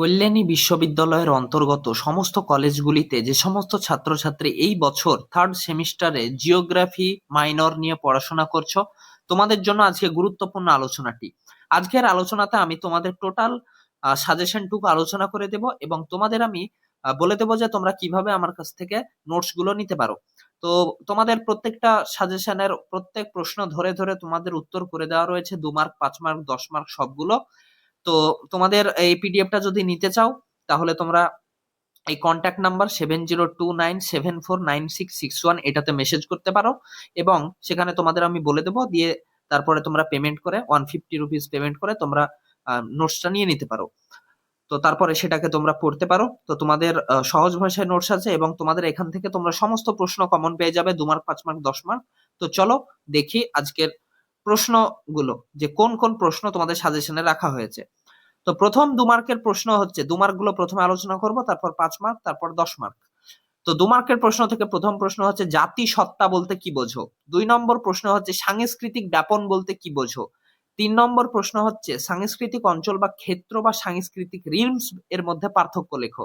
কল্যাণী বিশ্ববিদ্যালয়ের অন্তর্গত সমস্ত কলেজগুলিতে যে সমস্ত ছাত্রছাত্রী এই বছর থার্ড সেমিস্টারে জিওগ্রাফি মাইনর নিয়ে পড়াশোনা করছো, তোমাদের জন্য আজকে গুরুত্বপূর্ণ আলোচনাটি। আজকের আলোচনাতে আমি তোমাদের টোটাল সাজেশনটুকু আলোচনা করে দেব এবং তোমাদের আমি বলে দেবো যে তোমরা কিভাবে আমার কাছ থেকে নোটস গুলো নিতে পারো। তো তোমাদের প্রত্যেকটা সাজেশনের প্রত্যেক প্রশ্ন ধরে ধরে তোমাদের উত্তর করে দেওয়া রয়েছে, 2 মার্ক, 5 মার্ক, 10 মার্ক সবগুলো। তো তোমাদের এই পিডিএফটা যদি নিতে চাও তাহলে তোমরা এই কন্ট্যাক্ট নাম্বার 7029749661 এটাতে মেসেজ করতে পারো এবং সেখানে তোমাদের আমি বলে দেবো, দিয়ে তারপরে তোমরা পেমেন্ট করে 150 রুপিস পেমেন্ট করে তোমরা নোটসটা নিয়ে নিতে পারো। তো তারপরে সেটাকে তোমরা পড়তে পারো। তো তোমাদের সহজ ভাষায় নোটস আছে এবং তোমাদের এখান থেকে তোমরা সমস্ত প্রশ্ন কমন পেয়ে যাবে, 2 মার্ক, 5 মার্ক, 10 মার্ক। তো চলো দেখি আজকের প্রশ্নগুলো, যে কোন কোন প্রশ্ন তোমাদের সাজেশনে রাখা হয়েছে। তো প্রথম 2 মার্কের প্রশ্ন হচ্ছে, 2 মার্ক গুলো প্রথমে আলোচনা করব, তারপর 5 মার্ক, তারপর 10 মার্ক। তো 2 মার্কের প্রশ্ন থেকে প্রথম প্রশ্ন হচ্ছে জাতি সত্তা বলতে কি বোঝো। 2 নম্বর প্রশ্ন হচ্ছে সাংস্কৃতিক ব্যাপন বলতে কি বোঝো। 3 নম্বর প্রশ্ন হচ্ছে সাংস্কৃতিক অঞ্চল বা ক্ষেত্র বা সাংস্কৃতিক রিলমস এর মধ্যে পার্থক্য লেখো।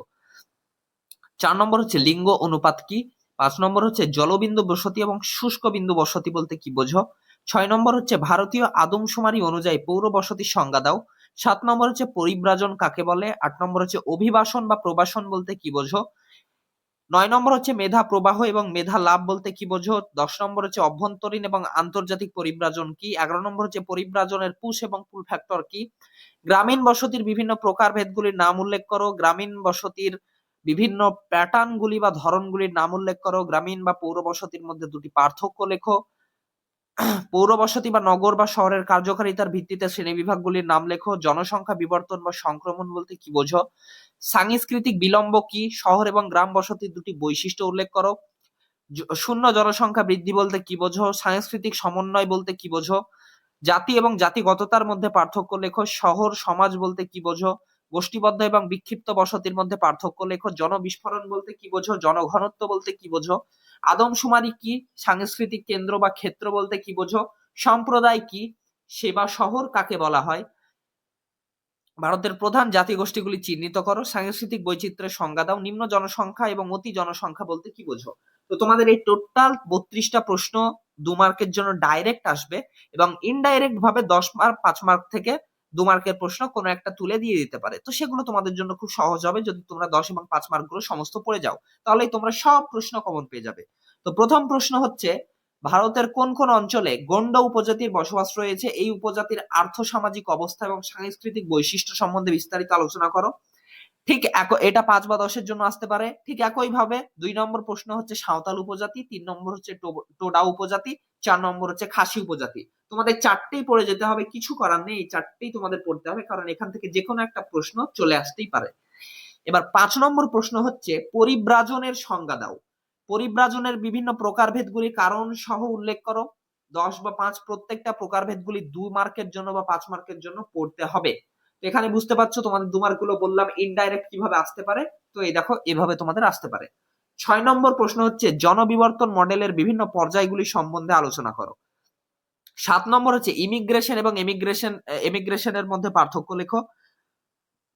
4 নম্বর হচ্ছে লিঙ্গ অনুপাত কি। 5 নম্বর হচ্ছে জলবিন্দু বসতি এবং শুষ্ক বিন্দু বসতি বলতে কি বোঝো। 6 নম্বর হচ্ছে ভারতীয় আদমশুমারি অনুযায়ী পৌর বসতির সংজ্ঞা দাও। 7 নম্বর হচ্ছে পরিব্রাজন কাকে বলে। 8 নম্বর হচ্ছে অভিবাসন বা প্রবাসন বলতে কি বোঝো। 9 নম্বর হচ্ছে মেধা প্রবাহ এবং মেধা লাভ বলতে কি বোঝো। 10 নম্বর হচ্ছে অভ্যন্তরীণ এবং আন্তর্জাতিক পরিব্রাজন কি। 11 নম্বর হচ্ছে পরিব্রাজনের পুশ এবং পুল ফ্যাক্টর কি। গ্রামীণ বসতির বিভিন্ন প্রকারভেদগুলির নাম উল্লেখ করো। গ্রামীণ বসতির বিভিন্ন প্যাটার্নগুলি বা ধরনগুলির নাম উল্লেখ করো। গ্রামীণ বা পৌর বসতির মধ্যে দুটি পার্থক্য লেখো। পৌর বসতি বা নগর বা শহরের কার্যকারিতার ভিত্তিতে শ্রেণীবিভাগগুলির নাম লেখো। জনসংখ্যা বিবর্তন বা সংক্রমণ বলতে কি বোঝো। সাংস্কৃতিক বিলম্ব কি। শহর এবং গ্রাম বসতির দুটি বৈশিষ্ট্য উল্লেখ করো। শূন্য জনসংখ্যা বৃদ্ধি বলতে কি বোঝো। সাংস্কৃতিক সমন্বয় বলতে কি বোঝো। জাতি এবং জাতিগততার মধ্যে পার্থক্য লেখো। শহর সমাজ বলতে কি বোঝো। গোষ্ঠীবদ্ধ এবং বিক্ষিপ্ত বসতির মধ্যে পার্থক্য লেখো। জনবিস্ফোরণ বলতে কি বোঝো। জনঘনত্ব বলতে কি বোঝো। আদমশুমারি কি। সাংস্কৃতিক কেন্দ্র বা ক্ষেত্র বলতে কি বোঝো। সম্প্রদায় কি। সেবা শহর কাকে বলা হয়। ভারতের প্রধান জাতিগোষ্ঠীগুলি চিহ্নিত করো। সাংস্কৃতিক বৈচিত্র্যের সংজ্ঞা দাও। নিম্ন জনসংখ্যা এবং অতি জনসংখ্যা বলতে কি বোঝো। তো তোমাদের এই টোটাল 32টা প্রশ্ন 2 মার্কের জন্য ডাইরেক্ট আসবে এবং ইনডাইরেক্ট ভাবে 10 মার্ক, 5 মার্ক থেকে 2 মার্কের প্রশ্ন কোনো একটা তুলে দিয়ে দিতে পারে। তো সেগুলো তোমাদের জন্য খুব সহজ হবে যদি তোমরা 10 এবং 5 মার্ক গুলো সমস্ত পড়ে যাও, তাহলেই তোমরা সব প্রশ্ন কমন পেয়ে যাবে। তো প্রথম প্রশ্ন হচ্ছে, ভারতের কোন কোন অঞ্চলে গন্ড উপজাতির বসবাস রয়েছে। এই উপজাতির আর্থ-সামাজিক অবস্থা এবং সাংস্কৃতিক বৈশিষ্ট্য সম্বন্ধে বিস্তারিত আলোচনা করো। ঠিক এটা 5 বা 10-এর জন্য আসতে পারে। ঠিক একই ভাবে 2 নম্বর প্রশ্ন হচ্ছে সাঁওতাল উপজাতি, 3 নম্বর হচ্ছে টোডা উপজাতি, 4 নম্বর হচ্ছে খাসি উপজাতি। তোমাদের চারটেই পড়ে যেতে হবে, কিছু করার নেই, এই চারটেই তোমাদের পড়তে হবে, কারণ এখান থেকে যে কোনো একটা প্রশ্ন চলে আসতেই পারে। এবার 5 নম্বর প্রশ্ন হচ্ছে পরিব্রাজনের সংজ্ঞা দাও। পরিব্রাজনের বিভিন্ন প্রকারভেদগুলি কারণ সহ উল্লেখ করো। 10 বা 5 প্রত্যেকটা প্রকারভেদগুলি 2 মার্কের জন্য বা 5 মার্কের জন্য পড়তে হবে। তো এখানে বুঝতে পারছো তোমাদের 2 মার্ক গুলো বললাম ইনডাইরেক্ট কিভাবে আসতে পারে। তো এই দেখো এভাবে তোমাদের আসতে পারে। 6 নম্বর প্রশ্ন হচ্ছে জনবিবর্তন মডেলের বিভিন্ন পর্যায়গুলি সম্বন্ধে আলোচনা করো। 7 নম্বর হচ্ছে ইমিগ্রেশন এবং এমিগ্রেশনের মধ্যে পার্থক্য লেখো।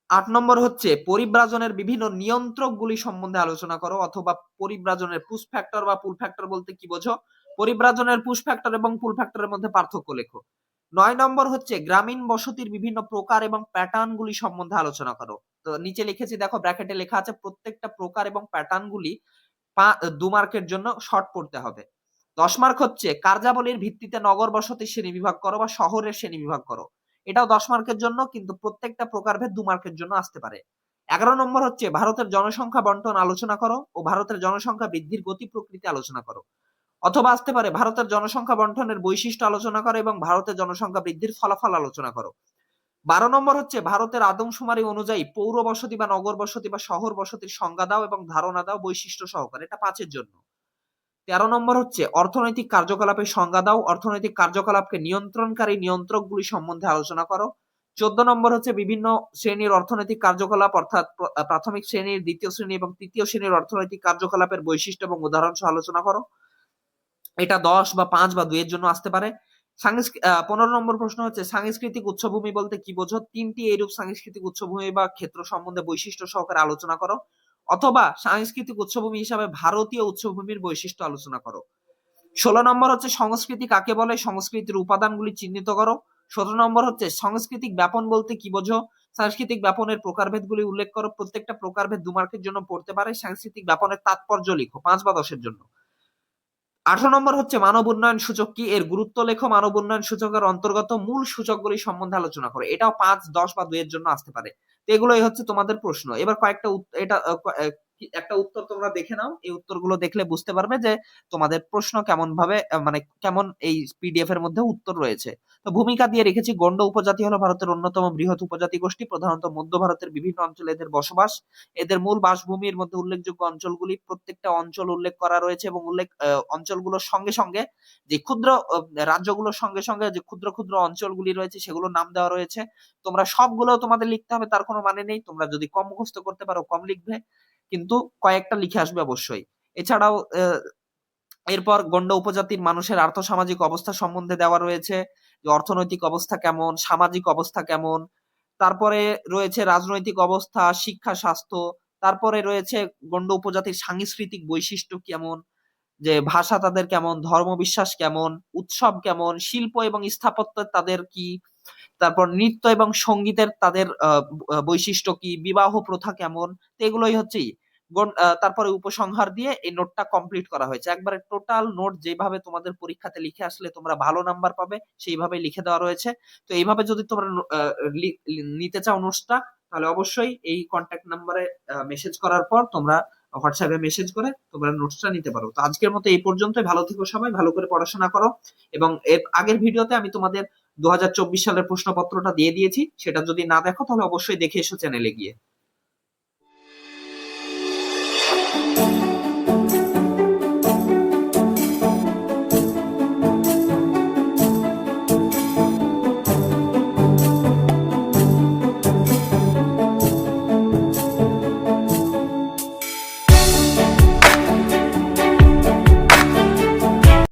8 নম্বর হচ্ছে পরিব্রাজনের বিভিন্ন নিয়ন্ত্রকগুলি সম্বন্ধে আলোচনা করো, অথবা পরিব্রাজনের পুশ ফ্যাক্টর বা পুল ফ্যাক্টর বলতে কি বোঝো। পরিব্রাজনের পুশ ফ্যাক্টর এবং পুল ফ্যাক্টরের মধ্যে পার্থক্য লেখো। 9 নম্বর হচ্ছে গ্রামীণ বসতির বিভিন্ন প্রকার এবং প্যাটার্ন গুলি সম্বন্ধে আলোচনা করো। তো নিচে লিখেছি দেখো, ব্র্যাকেটে লেখা আছে প্রত্যেকটা প্রকার এবং প্যাটার্ন গুলি 2 মার্কের জন্য শর্ট পড়তে হবে। 10 মার্ক হচ্ছে কার্যাবলীর ভিত্তিতে নগর বসতির শ্রেণী বিভাগ করো বা শহরের শ্রেণী বিভাগ করো। এটাও 10 মার্কের জন্য, কিন্তু প্রত্যেকটা প্রকারভেদ 2 মার্কের জন্য আসতে পারে। 11 নম্বর হচ্ছে ভারতের জনসংখ্যা বন্টন আলোচনা করো ও ভারতের জনসংখ্যা বৃদ্ধির গতি প্রকৃতি আলোচনা করো। অথবা আসতে পারে ভারতের জনসংখ্যা বন্টনের বৈশিষ্ট্য আলোচনা করো এবং ভারতের জনসংখ্যা বৃদ্ধির ফলাফল আলোচনা করো। 12 নম্বর হচ্ছে ভারতের আদমশুমারি অনুযায়ী পৌর বসতি বা নগর বসতি বা শহর বসতির সংজ্ঞা দাও এবং ধারণা দাও বৈশিষ্ট্য সহকারে। এটা 5-এর জন্য। 13 নম্বর হচ্ছে অর্থনৈতিক কার্যকলাপের সংজ্ঞা দাও। অর্থনৈতিক কার্যকলাপকে নিয়ন্ত্রণকারী নিয়ন্ত্রকগুলি সম্বন্ধে আলোচনা করো। 14 নম্বর হচ্ছে বিভিন্ন শ্রেণীর অর্থনৈতিক কার্যকলাপ, অর্থাৎ প্রাথমিক শ্রেণীর, দ্বিতীয় শ্রেণী এবং তৃতীয় শ্রেণীর অর্থনৈতিক কার্যকলাপের বৈশিষ্ট্য এবং উদাহরণ সহ আলোচনা করো। এটা 10 বা 5 বা 2-এর জন্য আসতে পারে। 15 নম্বর প্রশ্ন হচ্ছে সাংস্কৃতিক উৎসভূমি বলতে কি বোঝো? 3টি এইরূপ সাংস্কৃতিক উৎসভূমি বা ক্ষেত্র সম্বন্ধে বৈশিষ্ট্য সহকারে আলোচনা করো, অথবা সাংস্কৃতিক উৎসভূমি হিসাবে ভারতীয় উৎসভূমির বৈশিষ্ট্য আলোচনা করো। 16 নম্বর হচ্ছে সংস্কৃতি কাকে বলে? সংস্কৃতির উপাদানগুলি চিহ্নিত করো। 17 নম্বর হচ্ছে সাংস্কৃতিক ব্যাপন বলতে কি বোঝো? সাংস্কৃতিক ব্যাপনের প্রকারভেদগুলি উল্লেখ করো। প্রত্যেকটা প্রকারভেদ 2 মার্কের জন্য পড়তে পারে। সাংস্কৃতিক ব্যাপনের তাৎপর্য লিখো 5 বা 10 এর জন্য। 18 নম্বর হচ্ছে মানব উন্নয়ন সূচক কি? এর গুরুত্ব লেখো। মানব উন্নয়ন সূচকের অন্তর্গত মূল সূচকগুলি সম্বন্ধে আলোচনা করো। এটাও 5, 10 বা 2 এর জন্য আসতে পারে। তো এগুলোই হচ্ছে তোমাদের প্রশ্ন। এবার কয়েকটা এটা একটা উত্তর তোমরা দেখে নাও। এই উত্তরগুলো দেখলে বুঝতে পারবে যে তোমাদের প্রশ্ন কেমন ভাবে মানে কেমন এই পিডিএফ এর মধ্যে উত্তর রয়েছে। তো ভূমিকা দিয়ে রেখেছি গন্ড উপজাতি হলো ভারতের অন্যতম বৃহৎ উপজাতি গোষ্ঠী, প্রধানত মধ্য ভারতের বিভিন্ন অঞ্চলে এদের বসবাস। এদের মূল বাসভূমির মধ্যে উল্লেখযোগ্য অঞ্চলগুলি, প্রত্যেকটা অঞ্চল উল্লেখ করা রয়েছে এবং অঞ্চলগুলোর সঙ্গে সঙ্গে যে ক্ষুদ্র রাজ্যগুলোর সঙ্গে সঙ্গে যে ক্ষুদ্র ক্ষুদ্র অঞ্চলগুলি রয়েছে সেগুলোর নাম দেওয়া রয়েছে। তোমরা সবগুলো তোমাদের লিখতে হবে তার কোনো মানে নেই। তোমরা যদি কম মুখস্থ করতে পারো কম লিখবে, কিন্তু কয়েকটা লিখে আসবে অবশ্যই। এছাড়াও এরপর গন্ড উপজাতির মানুষের আর্থসামাজিক অবস্থা সম্বন্ধে দেওয়া রয়েছে, যে অর্থনৈতিক অবস্থা কেমন, সামাজিক অবস্থা কেমন, তারপরে রয়েছে রাজনৈতিক অবস্থা, শিক্ষা, স্বাস্থ্য, তারপরে রয়েছে গন্ড উপজাতির সাংস্কৃতিক বৈশিষ্ট্য কেমন, যে ভাষা তাদের কেমন, ধর্মবিশ্বাস কেমন, উৎসব কেমন, শিল্প এবং স্থাপত্যের তাদের কি, তারপর নৃত্য এবং সঙ্গীতের তাদের বৈশিষ্ট্য কি, বিবাহ প্রথা কেমন। তো এগুলোই হচ্ছে তারপরে উপসংহার দিয়ে এই নোটটা কমপ্লিট করা হয়েছে। একবারে টোটাল নোট যেভাবে তোমাদের পরীক্ষাতে লিখে আসলে তোমরা ভালো নাম্বার পাবে সেইভাবে লিখে দেওয়া রয়েছে। তো এইভাবে যদি তোমরা নিতে চাও নোটসটা, তাহলে অবশ্যই এই কন্ট্যাক্ট নাম্বারে মেসেজ করার পর তোমরা হোয়াটসঅ্যাপে মেসেজ করে তোমরা নোটসটা নিতে পারো। তো আজকের মতো এই পর্যন্তই। ভালো থেকো সবাই, ভালো করে পড়াশোনা করো। এবং এর আগের ভিডিওতে আমি তোমাদের 2024 সালের প্রশ্নপত্রটা দিয়ে দিয়েছি, সেটা যদি না দেখো তাহলে অবশ্যই দেখে এসো চ্যানেলে গিয়ে।